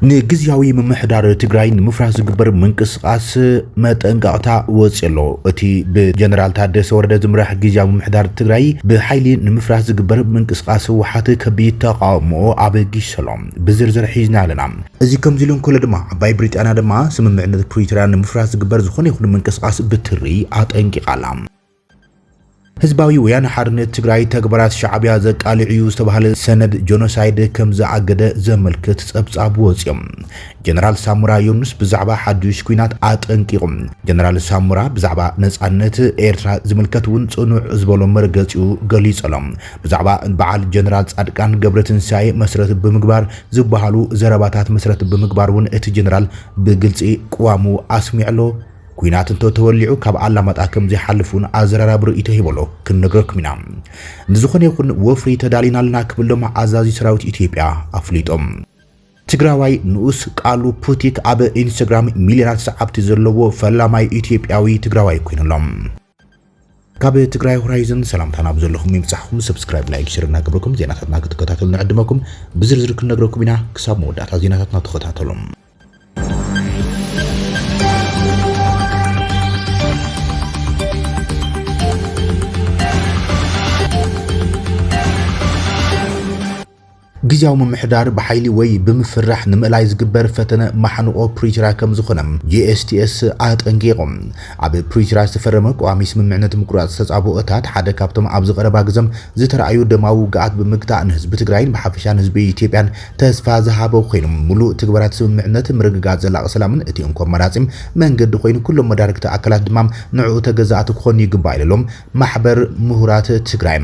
ንግዚያዊ ምምሕዳር ትግራይ ንምፍራስ ዝግበር ምንቅስቃስ መጠንቀቕታ ወፅሎ እቲ ብጀነራል ታደሰ ወረደ ዝምራሕ ግዚያዊ ምምሕዳር ትግራይ ብሓይሊ ንምፍራስ ዝግበር ምንቅስቃስ ህወሓት ከቢድ ተቃውሞ ኣበጊሰሎም ብዝርዝር ሒዝና ኣለና። እዚ ከምዚ ኢሉ እንከሎ ድማ ዓባይ ብሪጣንያ ድማ ስምምዕነት ፕሪቶሪያ ንምፍራስ ዝግበር ዝኾነ ይኹን ምንቅስቃስ ብትሪ ኣጠንቂቓላ። ህዝባዊ ወያነ ሓርነት ትግራይ ተግባራት ሻዕብያ ዘቃልዕዩ ዝተባሃለ ሰነድ ጆኖሳይድ ከም ዝኣገደ ዘመልክት ጸብጻብ ወፅዮም። ጀነራል ሳሙራ ዮኑስ ብዛዕባ ሓዱሽ ኩናት ኣጠንቂቖም። ጀነራል ሳሙራ ብዛዕባ ነጻነት ኤርትራ ዝምልከት እውን ጽኑዕ ዝበሎ መርገጺኡ ገሊጸሎም። ብዛዕባ በዓል ጀነራል ጻድቃን ገብረትንሳኤ መስረት ብምግባር ዝበሃሉ ዘረባታት መስረት ብምግባር እውን እቲ ጀነራል ብግልጺ ቅዋሙ ኣስሚዕሎ ኩናት ተወሊዑ ካብ ኣላማጣ ከም ዝሓልፉን ኣዘራራብ ርእይቶ ሂበሎ ክንነግረኩም ኢና። ንዝኾነ ይኹን ወፍሪ ተዳሊናልና ክብሎም ኣዛዚ ሰራዊት ኢትዮጵያ ኣፍሊጦም። ትግራዋይ ንኡስ ቃሉ ፑቲክ ኣብ ኢንስታግራም ሚልዮናት ሰዓብቲ ዘለዎ ፈላማይ ኢትዮጵያዊ ትግራዋይ ኮይኑሎም። ካብ ትግራይ ሆራይዘን ሰላምታና ብዘለኹም ይምጻሕኩም ሰብስክራይብ ላይክ ሼር እናገበርኩም ዜናታትና ክትከታተሉ ንዕድመኩም ብዝርዝር ክንነግረኩም ኢና። ክሳብ መወዳእታ ዜናታትና ተኸታተሉም። ግዚያዊ ምምሕዳር ብሓይሊ ወይ ብምፍራሕ ንምእላይ ዝግበር ፈተነ ማሕንቆ ፕሪቶሪያ ከም ዝኾነ ጂኤስቲኤስ ኣጠንቂቖም። ኣብ ፕሪቶሪያ ዝተፈረመ ቀዋሚ ስምምዕነት ምቁራጽ ተጻብኦታት ሓደ ካብቶም ኣብ ዝቐረባ ግዘም ዝተረኣዩ ደማዊ ውግኣት ብምግታእ ንህዝቢ ትግራይን ብሓፈሻ ንህዝቢ ኢትዮጵያን ተስፋ ዝሃበ ኮይኑ ሙሉእ ትግበራት ስምምዕነት ምርግጋጽ ዘላቒ ሰላምን እቲ እንኮ መራጺም መንገዲ ኮይኑ ኩሎም መዳርግቲ ኣካላት ድማ ንዕኡ ተገዛእቲ ክኾኑ ይግባእ ኢሎም ማሕበር ምሁራት ትግራይ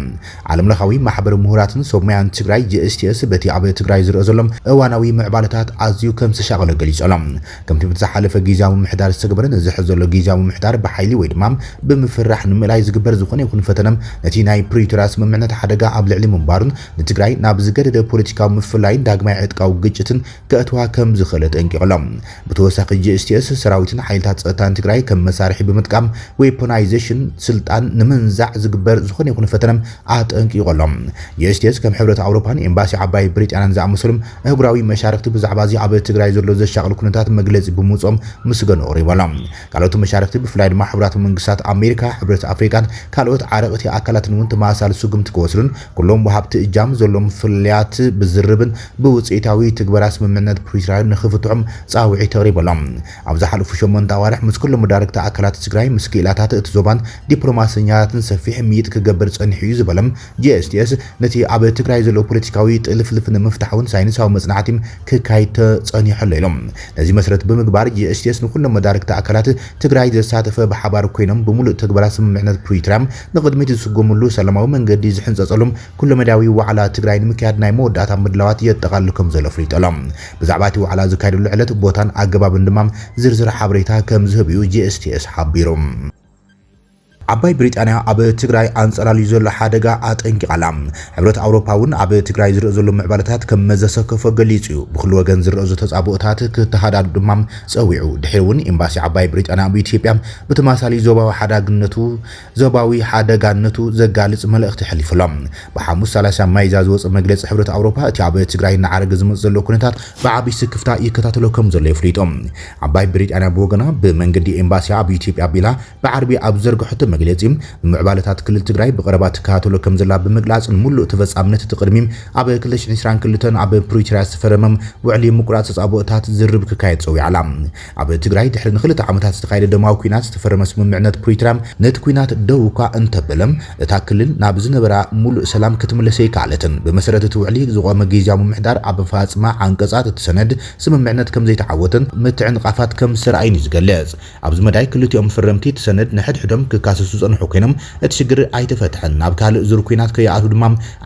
ዓለም ለኻዊ ማሕበር ምሁራትን ሰሙያን ትግራይ ጂኤስቲኤስ በቲ ኣብ ትግራይ ዝረአ ዘሎም እዋናዊ ምዕባለታት ኣዝዩ ከም ዝተሻቐለ ገሊጾሎም። ከምቲ ብዝሓለፈ ግዚያዊ ምምሕዳር ዝተገበረን ዝሕዝ ዘሎ ግዚያዊ ምምሕዳር ብሓይሊ ወይ ድማ ብምፍራሕ ንምእላይ ዝግበር ዝኾነ ይኹን ፈተነም ነቲ ናይ ፕሪቶሪያ ስምምዕነት ሓደጋ ኣብ ልዕሊ ምንባሩን ንትግራይ ናብ ዝገደደ ፖለቲካዊ ምፍላይን ዳግማይ ዕጥቃዊ ግጭትን ከእትዋ ከም ዝኽእል ጠንቂቖሎም። ብተወሳኺ ጂኤስቲኤስ ሰራዊትን ሓይልታት ፀጥታን ትግራይ ከም መሳርሒ ብምጥቃም ዌፖናይዜሽን ስልጣን ንምንዛዕ ዝግበር ዝኾነ ይኹን ፈተነም ኣጠንቂቖሎም። ጂኤስቲኤስ ከም ሕብረት ኣውሮፓን ኤምባሲ ዓባይ ብሪጣንያን ዝኣመሰሎም ህቡራዊ መሻርክቲ ብዛዕባ እዚ ኣብ ትግራይ ዘሎ ዘሻቕል ኩነታት መግለፂ ብምውጾም ምስገኑ ኣቕሪቦሎም። ካልኦት መሻርክቲ ብፍላይ ድማ ሕብራት መንግስታት ኣሜሪካ፣ ሕብረት ኣፍሪካን ካልኦት ዓረቕቲ ኣካላትን እውን ተመሳሳሊ ስጉምቲ ክወስዱን ኩሎም ወሃብቲ እጃም ዘሎም ፍልያት ብዝርብን ብውፅኢታዊ ትግበራ ስምምዕነት ፕሪቶሪያ ንኽፍትሖም ፃውዒት ተቕሪቦሎም። ኣብ ዝሓለፉ 8 ኣዋርሕ ምስ ኩሎም መዳርግቲ ኣካላት ትግራይ ምስ ክኢላታት እቲ ዞባን ዲፕሎማስያትን ሰፊሕ ምይጥ ክገብር ጸኒሑ እዩ ዝበሎም ጂኤስቲኤስ ነቲ ኣብ ትግራይ ዘሎ ፖለቲካዊ ጥልፍልፍ ንምፍታሕውን ሳይንሳዊ መጽናዕቲም ክካይድ ተጸኒሑ ኢሎም። ነዚ መሰረት ብምግባር ጂኤስቲኤስ ንኩሎም መዳርግቲ ኣካላት ትግራይ ዘሳተፈ ብሓባር ኮይኖም ብምሉእ ተግባራት ስምምዕነት ፕሪቶሪያ ንቅድሚት ዝስገምሉ ሰላማዊ መንገዲ ዝሕንጸጸሎም ኩሎ መዳዊ ዋዕላ ትግራይ ንምክያድ ናይ መወዳእታ ምድላዋት የጠቓልሉ ከም ዘሎ ፍሊጦሎም። ብዛዕባ እቲ ዋዕላ ዝካየደሉ ዕለት ቦታን ኣገባብን ድማ ዝርዝር ሓበሬታ ከም ዝህብ እዩ ጂኤስቲኤስ ሓቢሮም። ዓባይ ብሪጣንያ ኣብ ትግራይ ኣንጸላልዩ ዘሎ ሓደጋ ኣጠንቂቓላ። ሕብረት ኣውሮፓ እውን ኣብ ትግራይ ዝረአ ዘሎ ምዕባለታት ከም መዘሰከፈ ገሊጹ እዩ። ብኩሉ ወገን ዝረአ ዘሎ ተጻብኦታት ክተሓዳዱ ድማ ጸዊዑ። ድሕሪ እውን ኤምባሲ ዓባይ ብሪጣንያ ኣብ ኢትዮጵያ ብተመሳሳሊ ዞባዊ ሓደጋነቱ ዘጋልጽ መልእኽቲ ሕሊፉሎም። ብሓሙስ 30 ማይዛ ዝወፀ መግለፂ ሕብረት ኣውሮፓ እቲ ኣብ ትግራይ እናዓረገ ዝመጽእ ዘሎ ኩነታት ብዓብይ ስክፍታ ይከታተሎ ከም ዘሎ ይፍሊጦም። ዓባይ ብሪጣንያ ብወገና ብመንገዲ ኤምባሲ ኣብ ኢትዮጵያ ቢላ ብዓርቢ ኣብ ዘርግሖት መግለጺ ምዕባለታት ክልል ትግራይ ብቀረባ ተካተሎ ከም ዘላ ብምግላጽ ሙሉእ ተፈጻምነት ተቅድሚም ኣብ 2022 ኣብ ፕሪቶሪያ ዝተፈረመም ውዕሊ ምቁራጽ ተጻብኦታት ዝርብ ክካየድ ጸዊዓላ። ኣብ ትግራይ ድሕሪ ንኽልተ ዓመታት ዝተኻየደ ደማዊ ኩናት ዝተፈረመ ስምምዕነት ፕሪቶሪያ ነቲ ኩናት ደው እኳ እንተበለም እታ ክልል ናብ ዝነበራ ሙሉእ ሰላም ክትምለስ ኣይከኣለትን። ብመሰረት እቲ ውዕሊ ዝቆመ ግዚያዊ ምምሕዳር ኣብ ፋጽማ ዓንቀጻት እቲ ሰነድ ስምምዕነት ከም ዘይተዓወተን ምትዕንቃፋት ከም ዝረኣይን ዝገልጽ። ኣብዚ መዳይ ክልቲኦም ፈረምቲ እቲ ሰነድ ንሕድሕዶም ክካሰሱ ፀንሑ ኮይኖም እቲ ሽግር ኣይተፈትሐን ናብ ካልእ ዙር ኩናት ከይኣቱ ድማ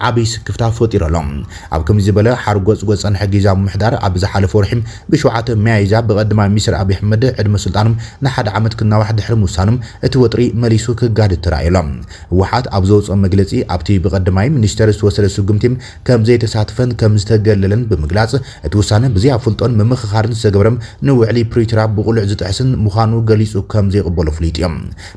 ዓብይ ስክፍታ ፈጢሮሎም። ኣብ ከምዚ ዝበለ ሓርጎጽ ፀንሐ ግዚያዊ ምምሕዳር ኣብ ዝሓለፈ ወርሒ ብ7 ሚያዝያ ብቀዳማይ ሚኒስትር ኣብይ ኣሕመድ ዕድመ ስልጣኖም ንሓደ ዓመት ክናዋሕ ድሕሪ ምውሳኖም እቲ ወጥሪ መሊሱ ክጋድድ ተራእየሎም። ህወሓት ኣብ ዘውፅኦ መግለጺ ኣብቲ ብቀዳማይ ሚኒስትር ዝተወሰደ ስጉምቲ ከም ዘይተሳትፈን ከም ዝተገለለን ብምግላጽ እቲ ውሳነ ብዘይ ኣፍልጦን ምምኽኻርን ዝተገበረም ንውዕሊ ፕሪቶሪያ ብቁልዕ ዝጥሕስን ምዃኑ ገሊጹ ከም ዘይቅበሎ ፍሊጥ እዮም።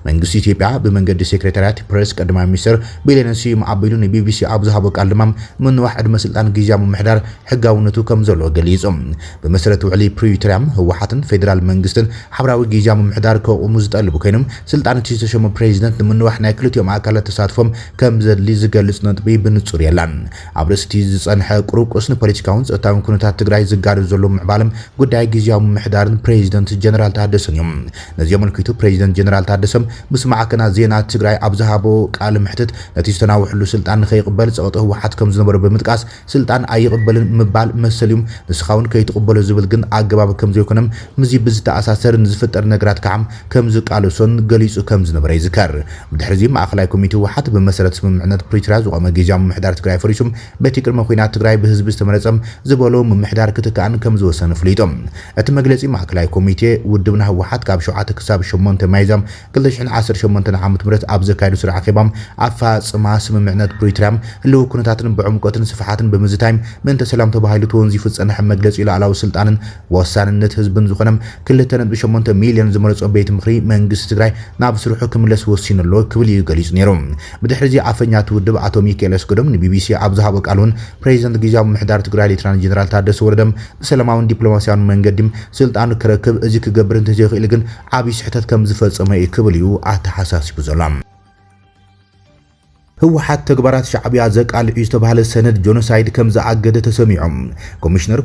መንግስቲ ኢትዮጵያ بمنجد سكرتاريات بريس قدم مستر بيلين سيوم عبيدون بي بي سي أبزها بقال دمام من واحد مسلطان جيزا محدار حقاونتو كم زلو غليظم بمسرته علي بريتريام هو حتن فيدرال منجستن حبراوي جيزا محدار كقوم زطلبو كينم سلطان تشيشم بريزيدنت من واحد ناكلتيوم አካላት ተሳትፎም ከም ዘድሊ ዝገልጽ ነጥቢ ብንጹር የላን አብረስቲ ዝጸንሐ ቁርቁስን ፖለቲካውን ጸጥታውን ኩነታት ትግራይ ዝጋር ዘሎ ምዕባለም ጉዳይ ጊዜያዊ ምሕዳርን ፕሬዚደንት ጀነራል ታደሰን እዮም ነዚ መልክቱ ፕሬዚደንት ጀነራል ታደሰም ምስማዕከና ዜና ትግራይ ኣብዛሃቦ ቃል ምሕተት ነቲ ዝተናውሕሉ ስልጣን ከይቅበል ጸቅጦ ህወሓት ከም ዝነበረ ብምጥቃስ ስልጣን ኣይቅበልን ምባል መሰልዩም ንስኻውን ከይትቅበሉ ዝብል ግን አገባብ ከም ዘይኮነም ምዚ ብዝተኣሳሰርን ዝፍጠር ነገራት ከዓም ከም ዝቃለሶን ገሊጹ ከም ዝነበረ ይዝከር ብድሕሪዚ ማእከላይ ኮሚቴ ህወሓት በመሰረት ስምምዕነት ፕሪቶሪያ ዝቆመ ጊዜያዊ ምሕዳር ትግራይ ፈሪሱም በቲ ቅድመ ኩናት ትግራይ ብህዝቢ ዝተመረጸም ዝበሎ ምሕዳር ክትከኣን ከም ዝወሰነ ፍሊጦም እቲ መግለጺ ማእከላይ ኮሚቴ ውድብና ህወሓት ካብ 7 ክሳብ 8 ማይዛም 2018 ዓ.ም ኣብ ዘካየዱ ስራሕ አኼባም ኣፋጽማ ስምምዕነት ፕሪቶሪያ ህልው ኩነታትን ብዕምቆትን ስፍሓትን ብምዝታይም ምንተ ሰላም ተባሂሉ ተወንዚፉ ጸንሐ መግለጺ ላዕላዊ ስልጣንን ወሳንነት ህዝብን ዝኾነም 2.8 ሚልዮን ዝመረጾ ቤት ምኽሪ መንግስቲ ትግራይ ናብ ስርሑ ክምለስ ወሲኑሎ ክብል ይገልጽ ነይሮም ብድሕሪዚ ኣፈኛት ውድብ አቶ ሚካኤል አስገዶም ንቢቢሲ ኣብዛሃቦ ቃሉን ፕሬዚደንት ጊዜያዊ ምሕዳር ትግራይ ሌተናንት ጀነራል ታደሰ ወረደም ብሰላማውን ዲፕሎማሲያውን መንገድም ስልጣን ክረክብ እዚ ክገብር እንተዘይኽእል ግን ዓብይ ስሕተት ከም ዝፈጸመ ክብል እዩ ኣተሓሳሲቡ ዘሎ ህወሓት ተግባራት ሻዕቢያ ዘቃልዑ ዝተባሃለ ሰነድ ጆኖሳይድ ከም ዝኣገደ ተሰሚዖም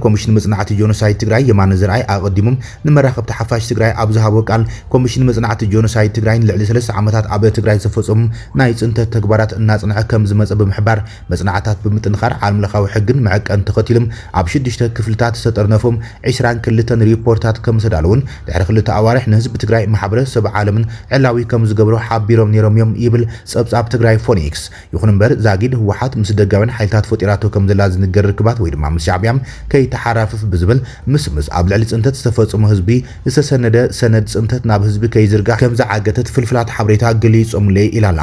ኮሚሽን መጽናዕቲ ጆኖሳይድ ትግራይ የማነ ዝርኣይ ኣቀዲሞም ንመራኸብቲ ሓፋሽ ትግራይ ኣብ ዝሃቦ ቃል ኮሚሽን መጽናዕቲ ጆኖሳይድ ትግራይ ልዕሊ 3 ዓመታት ኣብ ትግራይ ዝፈጸሙ ናይ ጽንተት ተግባራት እናጽንዐ ከም ዝመጸ ብምሕባር መጽናዕታት ብምጥንኻር ዓለምለኻዊ ሕግን መዐቀን ተኸቲሎም ኣብ 6 ክፍልታት ዝተጠርነፎም 22 ሪፖርታት ከም ዝተዳለውን ድሕሪ 2 ኣዋርሕ ንህዝቢ ትግራይ ማሕበረሰብ ዓለምን ዕላዊ ከም ዝገብሮ ሓቢሮም ነይሮም እዮም ይብል ጸብጻብ ትግራይ ፎኒክስ ይኹን እምበር ዛጊድ ህወሓት ምስ ደጋውን ሓይልታት ፈጢራቶ ከም ዘላ ዝንገር ርክባት ወይ ድማ ምስ ሻዕቢያም ከይተሓራፍፍ ብዝብል ምስ ኣብ ልዕሊ ጽንተት ዝተፈጸሙ ህዝቢ ዝተሰነደ ሰነድ ጽንተት ናብ ህዝቢ ከይዝርጋሕ ከም ዝዓገተት ፍልፍላት ሓበሬታ ገሊጾምለይ ኢላላ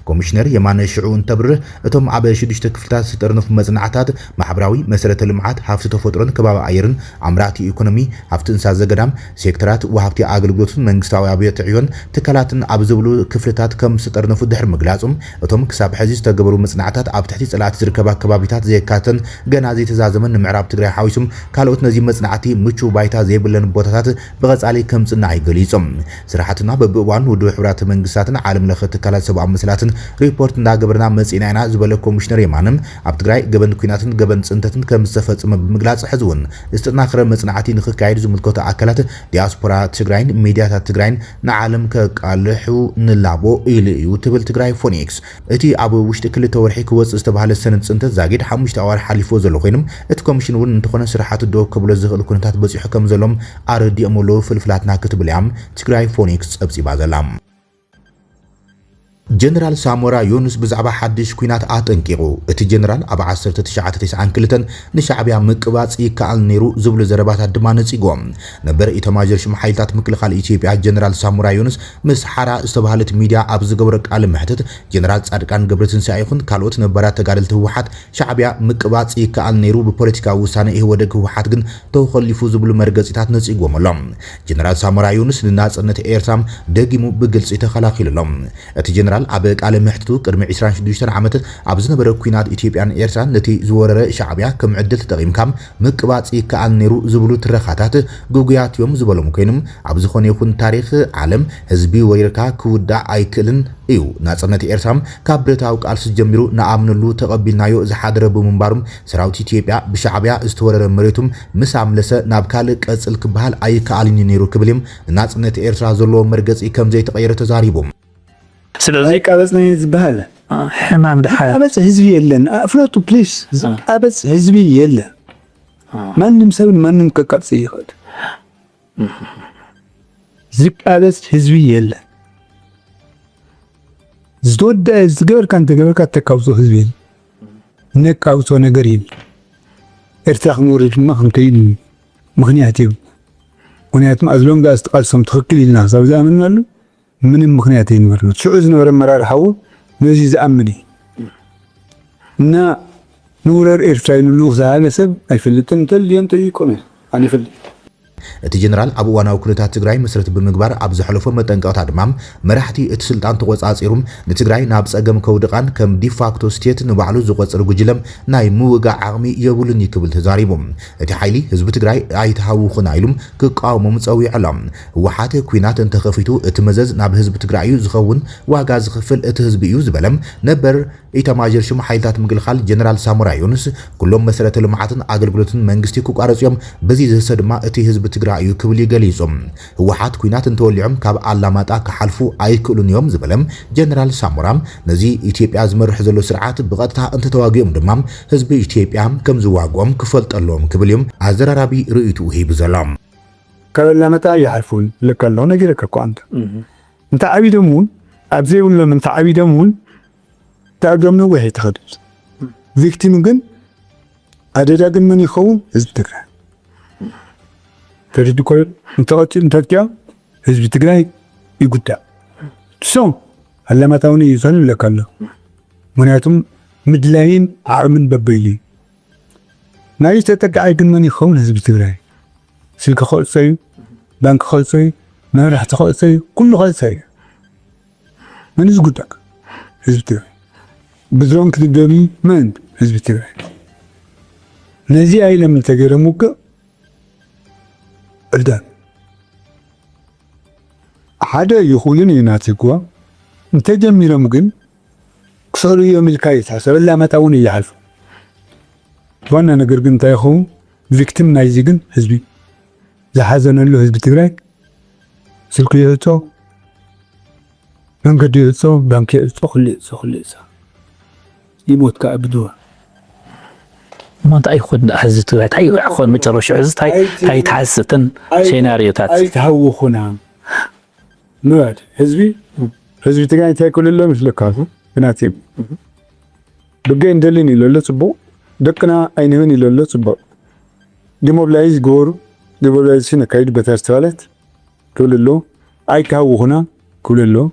ኮሚሽነር የማነ ሽዑ እንተብርህ እቶም ኣብ 6 ክፍልታት ዝተጠርነፉ መጽናዕታት ማሕበራዊ መሰረተ ልምዓት ሃፍቲ ተፈጥሮን ከባቢ ኣየርን ኣምራቲ ኢኮኖሚ ሃፍቲ እንስሳ ዘገዳም ሴክተራት ወሃብቲ ኣገልግሎትን መንግስታዊ ኣብያተ ዕዮን ትካላትን ኣብ ዝብሉ ክፍልታት ከም ዝተጠርነፉ ድሕሪ ምግላጾም እቶም ክሳብ ሕዚ ዝተገበሩ መጽናዕታት ኣብ ትሕቲ ጽላት ዝርከባ ከባቢታት ዘየካተን ገና ዘይተዛዘመን ንምዕራብ ትግራይ ሓዊሱም ካልኦት ነዚ መጽናዕቲ ምቹው ባይታ ዘይብለን ቦታታት ብቐጻሊ ከም ጽናዕ ገሊጾም ስራሕትና በብእዋኑ ውድብ ሕብራት መንግስታትን ዓለም ለኸ ትካላት ሰብኣዊ መስላትን ሪፖርት እንዳገበርና መጽና ኢና ዝበለ ኮሚሽነር የማንም ኣብ ትግራይ ገበን ኩናትን ገበን ጽንተትን ከም ዝተፈጸመ ብምግላጽ ሕዝውን ዝተጠናኸረ መጽናዕቲ ንኽካየድ ዝምልከቱ ኣካላት ዲያስፖራ ትግራይን ሚድያታት ትግራይን ንዓለም ከቃልሑ ንላቦ ኢሉ እዩ ትብል ትግራይ ፎኒክስ እቲ ኣብ ውሽጢ ክልተ ወርሒ ክወጽእ ዝተባሃለ ሰነድ ጽንተት ዛጊድ 5 ኣዋር ሓሊፎ ዘሎ ኮይኖም እቲ ኮሚሽን እውን እንተኾነ ስራሓቱ ዶ ከብሎ ዝኽእል ኩነታት በፂሑ ከም ዘሎም ኣረዲኦምሎ ፍልፍላትና ክትብል እያ ትግራይ ፎኒክስ ጸብጺባ ዘላ ጀነራል ሳሞራ ዮኑስ ብዛዕባ ሓድሽ ኩናት ኣጠንቂቑ እቲ ጀነራል ኣብ 1992 ንሻዕቢያ ምቅባጽ ይከኣል ነይሩ ዝብሉ ዘረባታት ድማ ነጺጎም ነበር ኢተማዦር ሹም ሓይልታት ምክልኻል ኢትዮጵያ ጀነራል ሳሞራ ዮኑስ ምስ ሓራ ዝተባሃለት ሚድያ ኣብ ዝገበረ ቃለ መሕተት ጀነራል ጻድቃን ገብረትንሳኤ ይኹን ካልኦት ነበራት ተጋደልቲ ህወሓት ሻዕቢያ ምቅባጽ ይከኣል ነይሩ ብፖለቲካዊ ውሳነ ይወደግ ህወሓት ግን ተኸሊፉ ዝብሉ መርገጺታት ነጺጎምሎም ጀነራል ሳሞራ ዮኑስ ንናጽነት ኤርትራ ደጊሙ ብግልጺ ተኸላኺሉሎም እቲ ጀነራል ኣብ ቃለ መሕተቱ ቅድሚ 26 ዓመት ኣብ ዝነበረ ኩናት ኢትዮጵያን ኤርትራን ነቲ ዝወረረ ሻዕቢያ ከም ዕድል ተጠቒምካም ምቅባጽ ይከኣል ነይሩ ዝብሉ ትረኻታት ጉጉያት እዮም ዝበሎም ኮይኖም ኣብ ዝኾነ ይኹን ታሪኽ ዓለም ህዝቢ ወይርካ ክውዳእ ኣይክእልን እዩ ናጽነት ኤርትራም ካብ ብረታዊ ቃልሲ ጀሚሩ ንኣምነሉ ተቐቢልናዮ ዝሓደረ ብምንባሩም ሰራዊት ኢትዮጵያ ብሻዕቢያ ዝተወረረ መሬቱም ምስ ኣምለሰ ናብ ካልእ ቀጽል ክበሃል ኣይከኣልን ነይሩ ክብል እዮም ናጽነት ኤርትራ ዘለዎ መርገጺ ከም ዘይተቐየረ ተዛሪቦም ስለዚህ ቀበጽ ነው ይዝባል ሕማም ደሓያ ቀበጽ ህዝቢ የለን አፍሎቱ ፕሊስ ቀበጽ ህዝቢ የለን ማንም ሰብ ማንም ከቀጽ ይኸድ ዝቀበጽ ህዝቢ የለን ዝወደ ዝገበር ካንተ ገበርካ ተካውሶ ህዝቢ ነካውሶ ነገር የለ ኤርትራ ክንወርድ ድማ ክንከይድ ምክንያት እዩ ምክንያቱም አዝሎም ጋር አስተቃልሶም ትክክል ይልና ሳብ ዘአምናሉ ምንም ምክንያት ይኖርሉ ሽዑዝ ኖረ መራርሐው ነዚ ዘአምኒ እና ንውረር ኤርትራ ይንሉ ዘሃለ ሰብ አይፈልጥን ተል የንተ ይቆም አንፈልጥ እቲ ጀነራል ኣብ እዋናዊ ኩነታት ትግራይ መሰረት ብምግባር ኣብ ዝሕለፎ መጠንቀቕታ ድማ መራሕቲ እቲ ስልጣን ተቆጻጺሮም ንትግራይ ናብ ጸገም ከውድቃን ከም ዲፋክቶ ስቴት ንባዕሉ ዝቆጽር ጉጅለም ናይ ምውጋዕ ዓቕሚ የብሉን ይክብል ተዛሪቡ እቲ ሓይሊ ህዝቢ ትግራይ ኣይተሃውኹና ኢሎም ክቃወሞም ጸዊዖም ህወሓት ኩናት እንተኸፊቱ እቲ መዘዝ ናብ ህዝቢ ትግራይ ዝኸውን ዋጋ ዝኽፍል እቲ ህዝቢ እዩ ዝበለም ነበር ኢታማዦር ሹም ሓይልታት ምክልኻል ጀነራል ሳሞራ ዩኑስ ኩሎም መሰረተ ልምዓትን ኣገልግሎትን መንግስቲ ክቋረጽዮም በዚ ዝህሰ ድማ እቲ ህዝቢ ትግራይ እዩ ክብል ይገሊጾም ህወሓት ኩናት እንተወሊዖም ካብ ኣላማጣ ክሓልፉ ኣይክእሉን እዮም ዝበለም ጀነራል ሳሞራ ነዚ ኢትዮጵያ ዝመርሕ ዘሎ ስርዓት ብቐጥታ እንተተዋጊኦም ድማ ህዝቢ ኢትዮጵያ ከም ዝዋግኦም ክፈልጠሎም ክብል እዮም ኣዘራራቢ ርእይቱ ሂቡ ዘሎም ካብ ኣላማጣ ይሓልፉን ለከሎ ነገር ከኳንተ እንታ ዓቢደሙን ኣብዘይብሎም እንታ ዓቢደሙን ታገም ነው ወይ ተኸድስ ቪክቲም ግን አደዳግን ምን ይኸውን ህዝብ ትግራይ ተሪድኮ እንተቀጥል እንተቂያ ህዝብ ትግራይ ይጉዳእ ሶ አላማጣውን ይዘን ለካለ ምክንያቱም ምድላይን ዓቅምን በበይሊ ናይ ተጠቃይ ግን ምን ይኸውን ህዝብ ትግራይ ስልክ ኸልሰይ ባንክ ኸልሰይ መራሕቲ ኸልሰይ ኩሉ ኸልሰይ ምን ዝጉዳእ ህዝብ ትግራይ بزرون كدبي من حزب التغري نزي أيلا من تجرموك الدان حدا يخولين يناتكوا انت جميرا ممكن كسر يوم الكايس حسب لا ما تاوني يحلف وانا نقرقن تايخو فيكتم نايزيقن حزبي زحازن له حزب التغري سلكو يهتو بانك ديهتو بانك يهتو خليسا يموت كأبدوه ما أنت أي خد حزت هاي خد متروش عزت هاي تحسن سيناريو تات أي تهوخنا نواد حزبي تقاعد تاكل الله مش لكاسو بناتيب بقين دليني لولا صبو دكنا أينهني لولا صبو ديموبلايز غور ديموبلايز شنا كايد بتاستوالت كل اللو أي تهوخنا كل اللو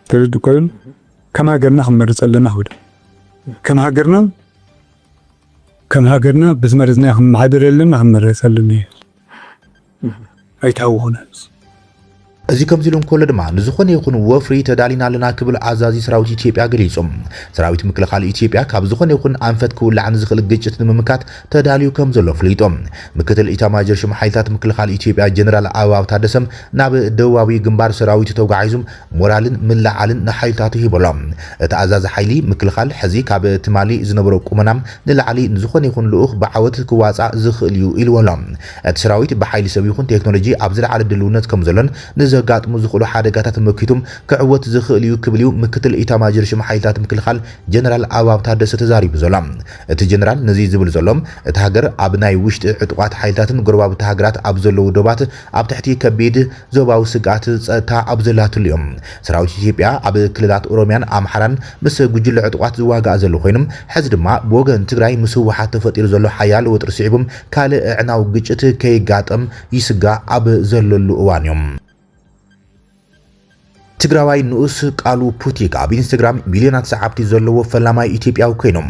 ترد كل كما قلنا هم مرسلنا هودا كم هاجرنا بس مرزناهم معبر لنا هم مرسلنا أيتهوهنا እዚ ከም ዝሎም ኮለ ድማ ንዝኾነ ይኹን ወፍሪ ተዳሊና ለና ክብል ኣዛዚ ሰራዊት ኢትዮጵያ ገሊጾም ሰራዊት ምክልኻል ኢትዮጵያ ካብ ዝኾነ ይኹን አንፈት ክውላዕን ዝኽእል ግጭት ንምምካት ተዳልዩ ከም ዘሎ ፍሊጦም ምክትል ኢታማዦር ሹም ሓይልታት ምክልኻል ኢትዮጵያ ጀነራል ኣበባው ታደሰም ናብ ደቡባዊ ግንባር ሰራዊት ተጓዒዞም ሞራልን ምልዓልን ንሓይልታቱ ሂቦሎም እቲ ኣዛዚ ሓይሊ ምክልኻል ሕዚ ካብ ትማሊ ዝነበሮ ቁመናም ንላዕሊ ንዝኾነ ይኹን ልኡኽ ብዓወት ክዋፃእ ዝኽእል እዩ ኢልወሎም እቲ ሰራዊት ብሓይሊ ሰብ ይኹን ቴክኖሎጂ ኣብ ዝለዓለ ድልውነት ከም ዘሎን ጋጥሙ ዝኽእሉ ሓደጋታት መኪቱም ክዕወት ዝኽእል እዩ ክብል ምክትል ኢታማዦር ሹም ሓይልታት ምክልኻል ጀነራል ኣበባው ታደሰ ተዛሪቡ ዘሎ እቲ ጀነራል ነዚ ዝብል ዘሎም እቲ ሃገር ኣብ ናይ ውሽጢ ዕጡቋት ሓይልታትን ጎረባብቲ ሃገራት ኣብ ዘለዉ ዶባት ኣብ ትሕቲ ከቢድ ዞባዊ ስጋት ፀጥታ ኣብ ዘላትሉ እዮም ሰራዊት ኢትዮጵያ ኣብ ክልላት ኦሮሚያን ኣምሓራን ምስ ጉጅለ ዕጡቋት ዝዋጋእ ዘሎ ኮይኖም ሕዚ ድማ ብወገን ትግራይ ምስ ህወሓት ተፈጢሩ ዘሎ ሓያል ወጥሪ ስዒቦም ካልእ ዕናው ግጭት ከይጋጠም ይስጋእ ኣብ ዘለሉ እዋን እዮም ትግራዋይ ንኡስ ቃሉ ፑቲክ ኣብ ኢንስታግራም ሚሊዮናት ሰዓብቲ ዘለዎ ፈላማይ ኢትዮጵያዊ ኮይኖም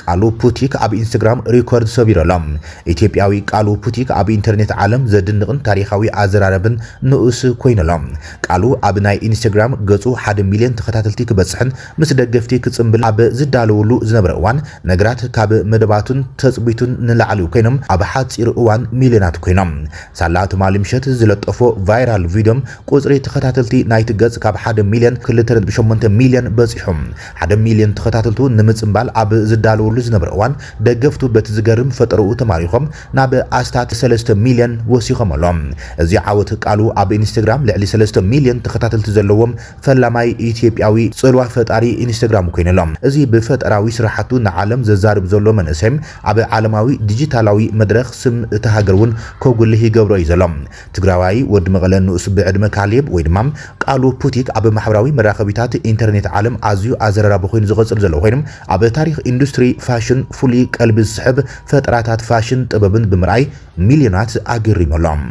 ቃሉ ፑቲክ ኣብ ኢንስታግራም ሪኮርድ ሰቢሮሎም ኢትዮጵያዊ ቃሉ ፑቲክ ኣብ ኢንተርኔት ዓለም ዘድንቕን ታሪኻዊ ኣዘራረብን ንኡስ ኮይኖሎም ቃሉ ኣብ ናይ ኢንስታግራም ገጹ 1 ሚሊዮን ተኸታተልቲ ክበጽሕን ምስ ደገፍቲ ክጽምብል ኣብ ዝዳለወሉ ዝነበረ እዋን ነገራት ካብ መደባቱን ተጽቢቱን ንላዕሊ ኮይኖም ኣብ ሓጺር እዋን ሚሊዮናት ኮይኖም ሳላት ማሊ ምሸት ዝለጠፎ ቫይራል ቪድዮም ቁጽሪ ተኸታተልቲ ናይቲ ገጽ ካብ 1 ሚሊዮን 2.8 ሚሊዮን በጽሖም 1 ሚሊዮን ተኸታተልቱ ንምጽምባል ኣብ ዝዳለወሉ ዝነበረ እዋን ደገፍቱ በቲ ዝገርም ፈጠረኡ ተማሪኾም ናብ ኣስታት 3 ሚሊዮን ወሲኾምሎም እዚ ዓወት ቃሉ ኣብ ኢንስታግራም ልዕሊ 3 ሚሊዮን ተኸታተልቲ ዘለዎም ፈላማይ ኢትዮጵያዊ ጽልዋ ፈጣሪ ኢንስታግራም ኮይነሎም እዚ ብፈጠራዊ ስራሕቱ ንዓለም ዘዛርብ ዘሎ መንእሰይ ኣብ ዓለማዊ ዲጂታላዊ መድረኽ ስም እተሃገሩን ኮጉልህ ይገብሮ ይዘሎም ትግራዋይ ወድ መቐለ ንኡስ ብዕድመ ካሌብ ወይ ድማ ቃሉ ፑቲክ ኣብ ማሕበራዊ መራኸቢታት ኢንተርኔት ዓለም ኣዝዩ ኣዘራራቢ ኮይኑ ዝቐጽል ዘሎ ኮይኖም ኣብ ታሪኽ ኢንዱስትሪ ፋሽን ፍሉይ ቀልቢ ዝስሕብ ፈጠራታት ፋሽን ጥበብን ብምርኣይ ሚሊዮናት ኣገሪሞሎም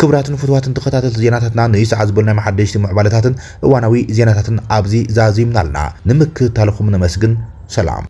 ክብራትን ፍትዋትን ተኸታተልቲ ዜናታትና ንይሰዓት ዝበልና መሓደሽቲ ምዕባለታትን እዋናዊ ዜናታትን ኣብዚ ዛዚምናልና ንምክትታልኩም ነመስግን ሰላም